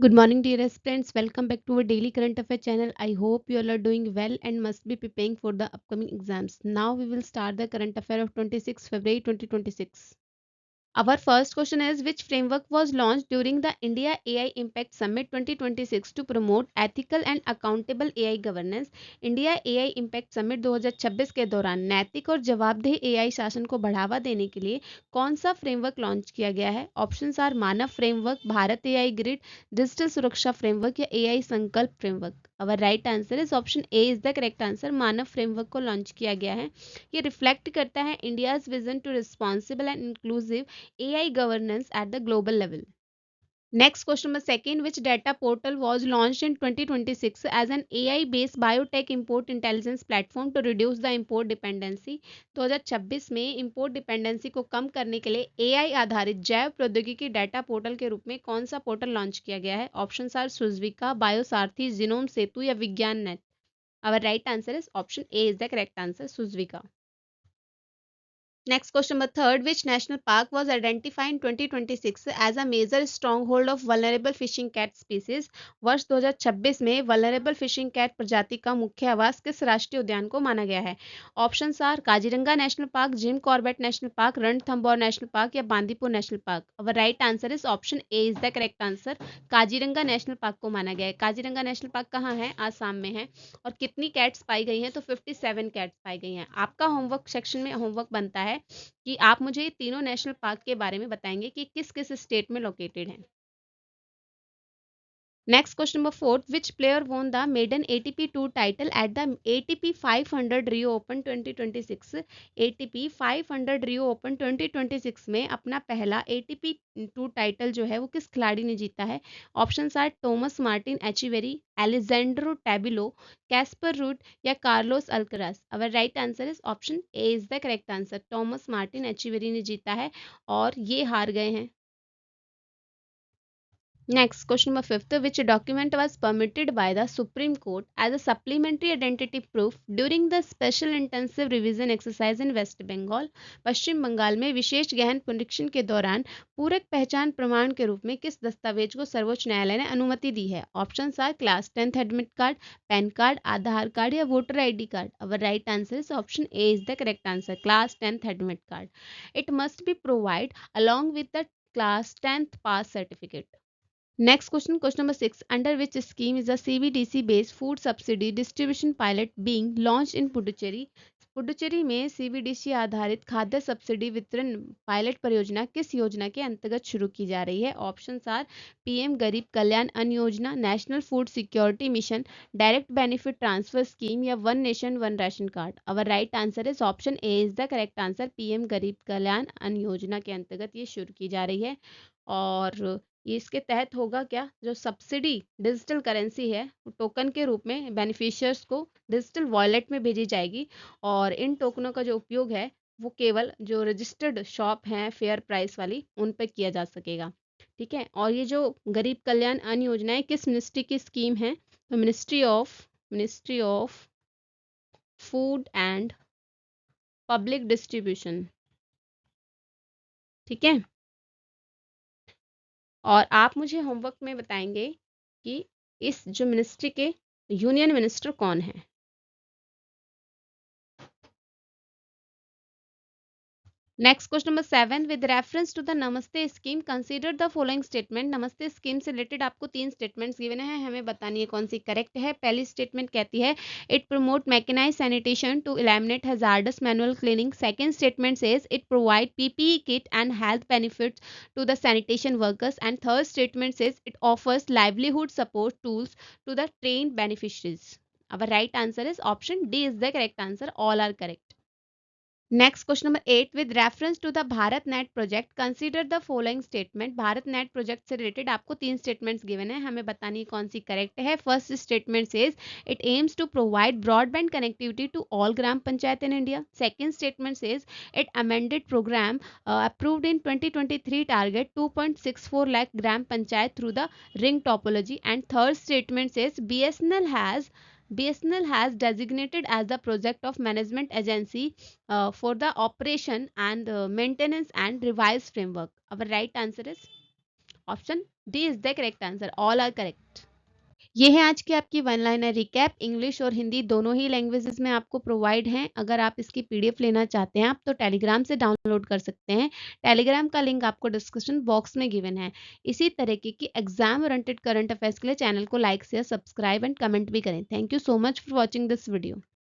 Good morning, dear aspirants. Welcome back to our daily current affair channel. I hope you all are doing well and must be preparing for the upcoming exams. Now we will start the current affair of 26 February 2026. Our first question is, which framework was launched during the India AI Impact Summit 2026 to promote ethical and accountable AI governance? India AI impact summit 2026 के दौरान नैतिक और जवाबदेह AI शासन को बढ़ावा देने के लिए कौन सा फ्रेमवर्क लॉन्च किया गया है? Options are Manav framework, Bharat AI grid, digital Suraksha framework या AI Sankalp framework. Our right answer is option A is the correct answer. Manav framework को लॉन्च किया गया है. ये रिफ्लेक्ट करता है India's vision to responsible and inclusive AI governance at the global level. Next question number second, which data portal was launched in 2026 as an AI-based biotech import intelligence platform to reduce the import dependency? 2026 में import dependency को कम करने के लिए AI आधारित जैव प्रौद्योगिकी data portal के रूप में कौन सा पोर्टल लॉन्च किया गया है? ऑप्शंस आर सुजविका, बायोसारथी, जिनोम सेतु या विज्ञान net. Our right answer is option A is the correct answer, Suzvika. Next question number third, which national park was identified in 2026 as a major stronghold of vulnerable fishing cat species? वर्ष 2026 में vulnerable fishing cat प्रजाति का मुख्य आवास किस राष्ट्रीय उद्यान को माना गया है? Options are Kaziranga national park, Jim Corbett national park, Ranthambore national park या Bandipur national park. Our right answer is option A is the correct answer. Kaziranga national park को माना गया है. काजीरंगा नेशनल पार्क कहाँ है? आसाम में है. और कितनी कैट्स पाई गई हैं? तो 57 कैट्स पाई गई हैं. आपका होमवर्क सेक्शन में होमवर्क बनता है कि आप मुझे तीनों नेशनल पार्क के बारे में बताएंगे कि किस किस स्टेट में लोकेटेड हैं. Next question number fourth, which player won the maiden ATP Tour title at the ATP 500 Rio Open 2026? ATP 500 Rio Open 2026 में अपना पहला ATP टूर टाइटल जो है वो किस खिलाड़ी ने जीता है? Options are Tomas Martin Etcheverry, Alejandro Tabilo, Casper Ruud या Carlos Alcaraz. Our right answer is option A is the correct answer. Tomas Martin Etcheverry ने जीता है और ये हार गए हैं. Next, question number fifth, which document was permitted by the Supreme Court as a supplementary identity proof during the special intensive revision exercise in West Bengal? पश्चिम बंगाल में विशेष गहन परीक्षण के दौरान पूरक पहचान प्रमाण के रूप में किस दस्तावेज को सर्वोच्च न्यायालय ने अनुमति दी है? Options are class 10th admit card, PAN card, Aadhaar card या voter ID card. Our right answer is option A is the correct answer. Class 10th admit card. It must be provided along with the class 10th pass certificate. Next question, question number 6. Under which scheme is the CBDC based food subsidy distribution pilot being launched in Puducherry? Puducherry में CBDC आधारित खाद्य subsidy वितरण pilot परियोजना किस योजना के अंतर्गत शुरू की जा रही है? Options are PM Garib Kalyan Anna Yojana, national food security mission, direct benefit transfer scheme या one nation one ration card. Our right answer is option A is the correct answer. PM Garib Kalyan Anna योजना के अंतर्गत ये शुरू की जा रही है और ये इसके तहत होगा क्या, जो सब्सिडी डिजिटल करेंसी है टोकन के रूप में बेनिफिशियर्स को डिजिटल वॉलेट में भेजी जाएगी और इन टोकनों का जो उपयोग है वो केवल जो रजिस्टर्ड शॉप हैं फेयर प्राइस वाली उन पर किया जा सकेगा. ठीक है. और ये जो गरीब कल्याण अन्न योजना है किस मिनिस्ट्री की स्कीम है? तो ministry of food and public distribution. ठीक है. और आप मुझे होमवर्क में बताएंगे कि इस जो मिनिस्ट्री के यूनियन मिनिस्टर कौन है. Next question number 7, with reference to the Namaste scheme consider the following statement. Namaste scheme से रिलेटेड आपको 3 स्टेटमेंट्स गिवन है, हमें बतानी है कौन सी करेक्ट है. पहली स्टेटमेंट कहती है it promote mechanize sanitation to eliminate hazardous manual cleaning. Second statement says it provide PPE kit and health benefits to the sanitation workers. And third statement says it offers livelihood support tools to the trained beneficiaries. Our right answer is option D is the correct answer. All are correct. Next question number 8, with reference to the Bharat net project consider the following statement. Bharat net project से related आपको 3 statements given है, हमें बतानी है कौन सी correct है. First statement says it aims to provide broadband connectivity to all gram panchayat in India. Second statement says it amended programme approved in 2023 target 2.64 lakh gram panchayat through the ring topology. And third statement says BSNL has designated as the project of management agency for the operation and maintenance and revised framework. Our right answer is option D is the correct answer, all are correct. ये है आज की आपकी one liner recap. English और हिंदी दोनों ही languages में आपको provide हैं। अगर आप इसकी पीडीएफ लेना चाहते हैं आप तो टेलीग्राम से डाउनलोड कर सकते हैं। टेलीग्राम का लिंक आपको डिस्क्रिप्शन बॉक्स में गिवन है। इसी तरीके की एग्जाम ओरिएंटेड करंट अफेयर्स के लिए चैनल को like share subscribe and comment भी करें। Thank you so much for watching this video.